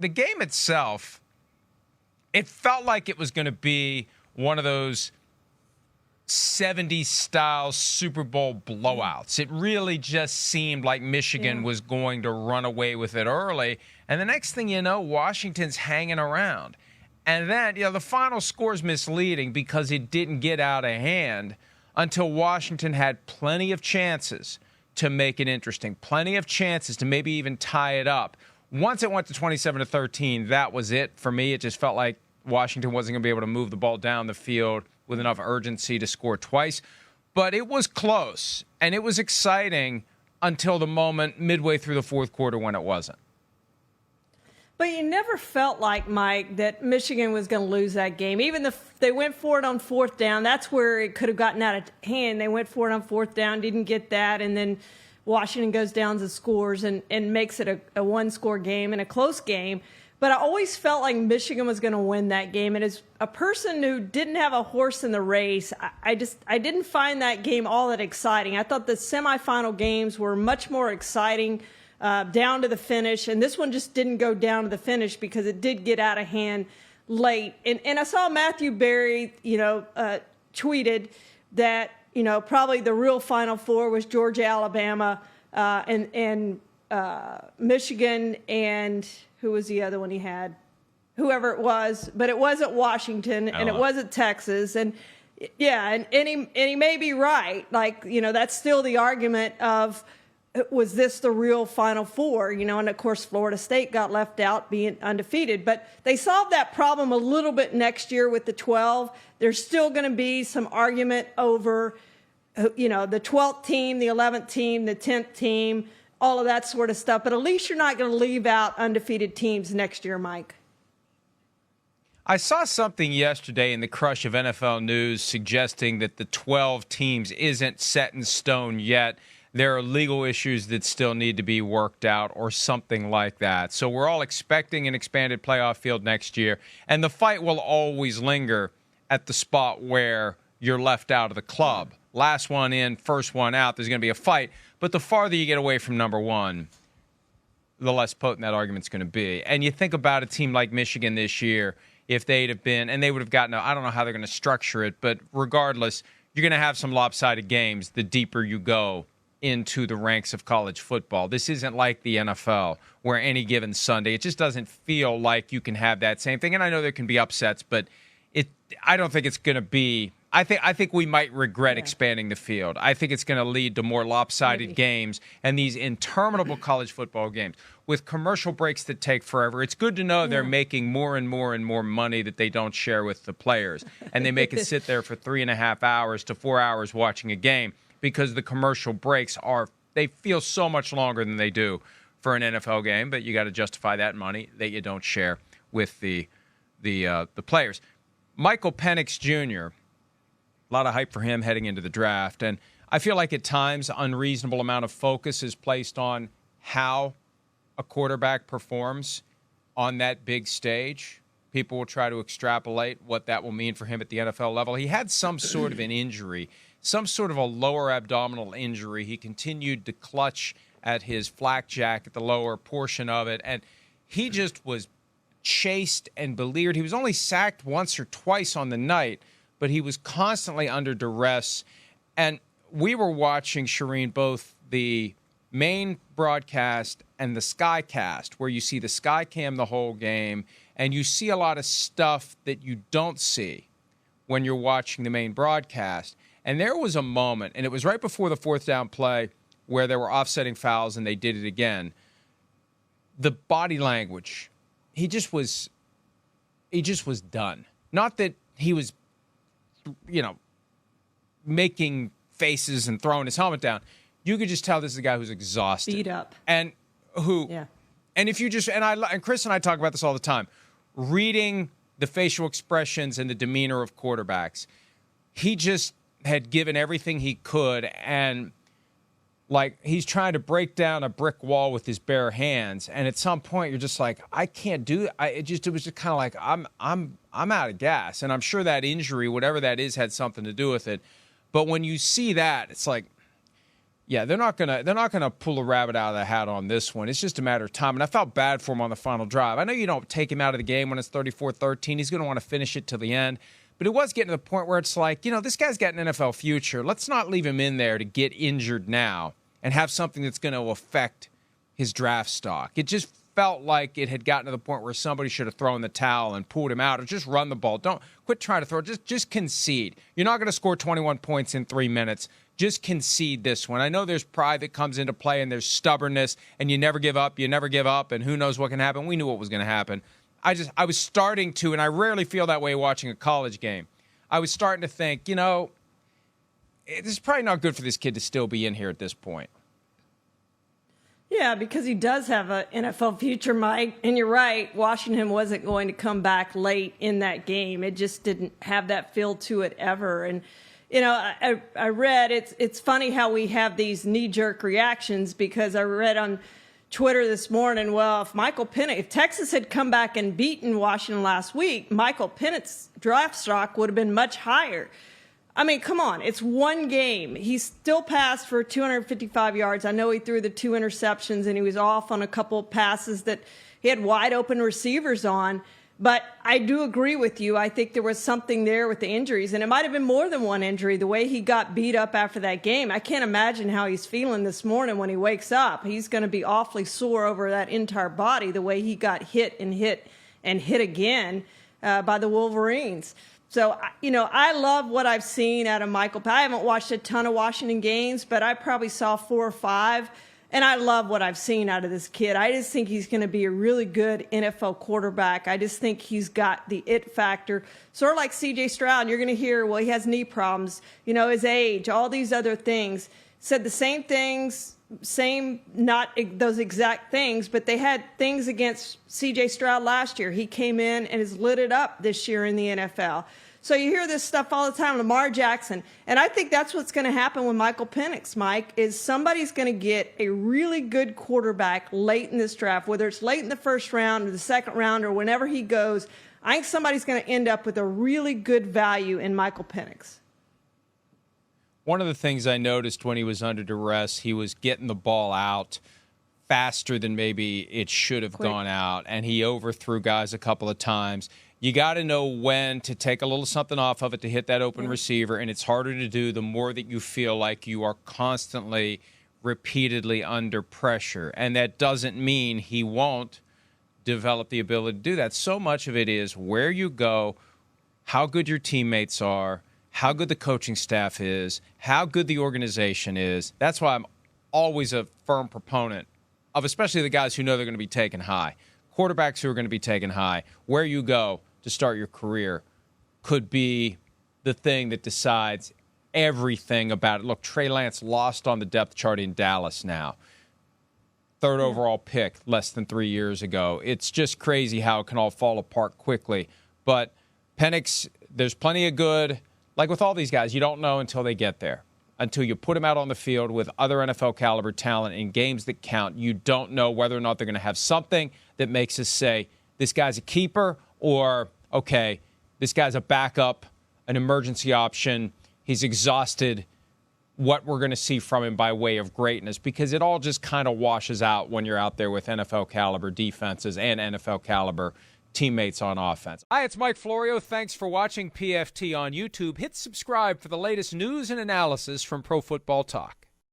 the game itself, it felt like it was going to be one of those 70s style Super Bowl blowouts. It really just seemed like Michigan was going to run away with it early. And the next thing you know, Washington's hanging around. And then, the final score is misleading because it didn't get out of hand until Washington had plenty of chances to make it interesting, plenty of chances to maybe even tie it up. Once it went to 27-13, that was it for me. It just felt like Washington wasn't going to be able to move the ball down the field with enough urgency to score twice. But it was close, and it was exciting until the moment midway through the fourth quarter when it wasn't. But you never felt like, Mike, that Michigan was going to lose that game. Even if they went for it on fourth down, that's where it could have gotten out of hand. They went for it on fourth down, didn't get that, and then Washington goes down and scores and makes it a one-score game and a close game. But I always felt like Michigan was going to win that game. And as a person who didn't have a horse in the race, I didn't find that game all that exciting. I thought the semifinal games were much more exciting down to the finish. And this one just didn't go down to the finish because it did get out of hand late. And I saw Matthew Berry, tweeted that, probably the real Final Four was Georgia, Alabama, and Michigan, and who was the other one he had? Whoever it was, but it wasn't Washington, and it wasn't Texas, and and he may be right. Like, that's still the argument of, was this the real Final Four? And of course Florida State got left out being undefeated, but they solved that problem a little bit next year with the 12. There's still going to be some argument over, the 12th team, the 11th team, the 10th team, all of that sort of stuff. But at least you're not going to leave out undefeated teams next year, Mike. I saw something yesterday in the crush of NFL news suggesting that the 12 teams isn't set in stone yet. There are legal issues that still need to be worked out or something like that. So we're all expecting an expanded playoff field next year. And the fight will always linger at the spot where you're left out of the club. Last one in, first one out, there's going to be a fight. But the farther you get away from number one, the less potent that argument's going to be. And you think about a team like Michigan this year, if they'd have been, and they would have gotten, I don't know how they're going to structure it, but regardless, you're going to have some lopsided games the deeper you go into the ranks of college football. This isn't like the NFL where any given Sunday, it just doesn't feel like you can have that same thing. And I know there can be upsets, but I don't think it's going to be. I think we might regret expanding the field. I think it's going to lead to more lopsided games and these interminable college football games with commercial breaks that take forever. It's good to know they're making more and more and more money that they don't share with the players. And they make it sit there for 3.5 hours to 4 hours watching a game because the commercial breaks they feel so much longer than they do for an NFL game. But you got to justify that money that you don't share with the players. Michael Penix Jr., a lot of hype for him heading into the draft. And I feel like at times unreasonable amount of focus is placed on how a quarterback performs on that big stage. People will try to extrapolate what that will mean for him at the NFL level. He had some sort of an injury, some sort of a lower abdominal injury. He continued to clutch at his flak jack at the lower portion of it. And he just was chased and beleaguered. He was only sacked once or twice on the night, but he was constantly under duress. And we were watching, Charean, both the main broadcast and the Skycast, where you see the Skycam the whole game, and you see a lot of stuff that you don't see when you're watching the main broadcast. And there was a moment, and it was right before the fourth down play, where there were offsetting fouls, and they did it again. The body language, he just was done. Not that he was making faces and throwing his helmet down. You could just tell this is a guy who's exhausted. Beat up. And if you just, and Chris and I talk about this all the time, reading the facial expressions and the demeanor of quarterbacks, he just had given everything he could, and like he's trying to break down a brick wall with his bare hands. And at some point, you're just like, I can't do it. It was just kind of like I'm out of gas. And I'm sure that injury, whatever that is, had something to do with it. But when you see that, it's like, Yeah, they're not gonna pull a rabbit out of the hat on this one. It's just a matter of time. And I felt bad for him on the final drive. I know you don't take him out of the game when it's 34-13. He's going to want to finish it till the end. But it was getting to the point where it's like, this guy's got an NFL future. Let's not leave him in there to get injured now and have something that's going to affect his draft stock. It just felt like it had gotten to the point where somebody should have thrown the towel and pulled him out or just run the ball. Don't quit trying to throw. Just concede. You're not going to score 21 points in 3 minutes. Just concede this one. I know there's pride that comes into play and there's stubbornness and you never give up, and who knows what can happen. We knew what was going to happen. I was starting to, and I rarely feel that way watching a college game. I was starting to think, this is probably not good for this kid to still be in here at this point. Yeah, because he does have an NFL future, Mike. And you're right, Washington wasn't going to come back late in that game. It just didn't have that feel to it ever. And, I read, it's funny how we have these knee-jerk reactions, because I read on Twitter this morning, well, if Texas had come back and beaten Washington last week, Michael Penix's draft stock would have been much higher. I mean, come on, it's one game. He still passed for 255 yards. I know he threw the 2 interceptions and he was off on a couple of passes that he had wide open receivers on. But I do agree with you. I think there was something there with the injuries, and it might have been more than one injury. The way he got beat up after that game, I can't imagine how he's feeling this morning when he wakes up. He's going to be awfully sore over that entire body, the way he got hit and hit and hit again by the Wolverines. So, I love what I've seen out of Michael. I haven't watched a ton of Washington games, but I probably saw 4 or 5. And I love what I've seen out of this kid. I just think he's going to be a really good NFL quarterback. I just think he's got the it factor. Sort of like C.J. Stroud. You're going to hear, well, he has knee problems, his age, all these other things. Said the same things, not those exact things, but they had things against C.J. Stroud last year. He came in and has lit it up this year in the NFL. So you hear this stuff all the time, Lamar Jackson. And I think that's what's going to happen with Michael Penix, Mike, is somebody's going to get a really good quarterback late in this draft, whether it's late in the first round or the second round or whenever he goes. I think somebody's going to end up with a really good value in Michael Penix. One of the things I noticed when he was under duress, he was getting the ball out faster than maybe it should have gone out, and he overthrew guys a couple of times. You got to know when to take a little something off of it to hit that open receiver, and it's harder to do the more that you feel like you are constantly, repeatedly under pressure. And that doesn't mean he won't develop the ability to do that. So much of it is where you go, how good your teammates are, how good the coaching staff is, how good the organization is. That's why I'm always a firm proponent of especially the guys who know they're going to be taken high. Quarterbacks who are going to be taken high. Where you go to start your career could be the thing that decides everything about it. Look, Trey Lance lost on the depth chart in Dallas now. 3rd overall pick less than 3 years ago. It's just crazy how it can all fall apart quickly. But Penix, there's plenty of good. Like with all these guys, you don't know until they get there. Until you put them out on the field with other NFL caliber talent in games that count, you don't know whether or not they're going to have something that makes us say, this guy's a keeper, or, okay, this guy's a backup, an emergency option. He's exhausted. What we're going to see from him by way of greatness, because it all just kind of washes out when you're out there with NFL caliber defenses and NFL caliber teammates on offense. Hi, it's Mike Florio. Thanks for watching PFT on YouTube. Hit subscribe for the latest news and analysis from Pro Football Talk.